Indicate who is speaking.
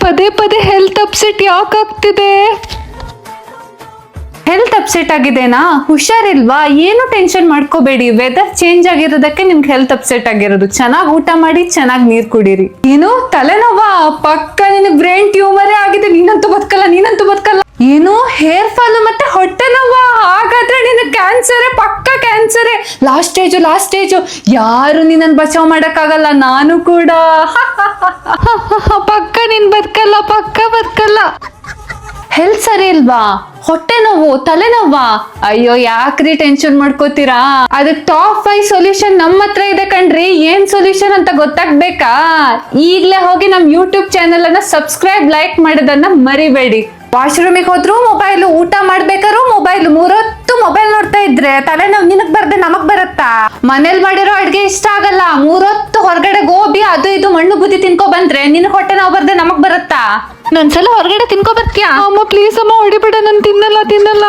Speaker 1: ಪದೇ ಪದೇ health upset ಯಾಕೆ ಆಗ್ತಿದೆ? ಹೆಲ್ತ್ ಅಪ್ಸೆಟ್ ಆಗಿದೆನಾ? ಹುಷಾರಿಲ್ವಾ? ಏನು ಟೆನ್ಷನ್ ಮಾಡ್ಕೋಬೇಡಿ. ವೆದರ್ ಚೇಂಜ್ ಆಗಿರೋದಕ್ಕೆ ನಿಮ್ಗೆ ಹೆಲ್ತ್ ಅಪ್ಸೆಟ್ ಆಗಿರೋದು. ಚೆನ್ನಾಗಿ ಊಟ ಮಾಡಿ, ಚೆನ್ನಾಗಿ ನೀರ್ ಕುಡೀರಿ. ಏನು ತಲೆನೋವಾ? ಪಕ್ಕ ನಿನಗೆ ಬ್ರೈನ್ ಟ್ಯೂಮರೇ ಆಗಿದೆ. ನೀನಂತೂ ಬದುಕಲ್ಲ. ಏನು ಹೇರ್ ಫಾಲ್ ಮತ್ತೆ ಹೊಟ್ಟೆ ನೋವಾ? ಹಾಗಾದ್ರೆ ನಿನ್ನ ಕ್ಯಾನ್ಸರೇ, ಪಕ್ಕ ಕ್ಯಾನ್ಸರೇ. Last stage. ಯಾರು ನಿನ್ನನ್ನು ಬಚಾವ್ ಮಾಡಕ್ಕಾಗಲ್ಲ. ನಾನು ಕೂಡ ಪಕ್ಕ ನೀನ್ ಬದುಕಲ್ಲ. ಹೆಲ್ತ್ ಸರಿ ಇಲ್ವಾ? ಹೊಟ್ಟೆ ನೋವು, ತಲೆನೋವಾ? ಅಯ್ಯೋ ಯಾಕ್ರಿ ಟೆನ್ಷನ್ ಮಾಡ್ಕೋತೀರಾ? ಅದಕ್ಕೆ ಟಾಪ್ 5 ಸೊಲ್ಯೂಷನ್ ನಮ್ಮ ಹತ್ರ ಇದೆ ಕಣ್ರಿ. ಏನ್ ಸೊಲ್ಯೂಷನ್ ಅಂತ ಗೊತ್ತಾಗ್ಬೇಕಾ? ಈಗ್ಲೇ ಹೋಗಿ ನಮ್ ಯೂಟ್ಯೂಬ್ ಚಾನೆಲ್ ಅನ್ನ ಸಬ್ಸ್ಕ್ರೈಬ್, ಲೈಕ್ ಮಾಡೋದನ್ನ ಮರಿಬೇಡಿ. ವಾಶ್ರೂಮಿಗೆ ಹೋದ್ರು ಮೊಬೈಲ್, ಊಟ ಮಾಡ್ಬೇಕಾದ್ರು ಮೊಬೈಲ್, 3 ಹೊತ್ತು ಮೊಬೈಲ್ ನೋಡ್ತಾ ಇದ್ರೆ ತಲೆನೋವು ನಿನಗ್ ಬರ್ದೆ ನಮಗ್ ಬರುತ್ತಾ? ಮನೇಲಿ ಮಾಡಿರೋ ಅಡ್ಗೆ ಇಷ್ಟ ಆಗಲ್ಲ, 3 ಹೊತ್ತು ಹೊರಗಡೆ ಗೋಬಿ ಅದು ಇದು ಮಣ್ಣು ಬುದ್ಧಿ ತಿನ್ಕೊ ಬಂದ್ರೆ ನಿನಗ್ ಹೊಟ್ಟೆ ನೋವು ಬರ್ದೆ ನಮಗ್ ಬರುತ್ತಾ? ನೊಂದ್ಸಲ ಹೊರಗಡೆ ತಿನ್ಕೊ ಬರ್ತೀಯಾ? ಅಮ್ಮ ಪ್ಲೀಸ್ ಅಮ್ಮ ಹೊಡಿಬೇಡ, ನಾನು ತಿನ್ನಲ್ಲ.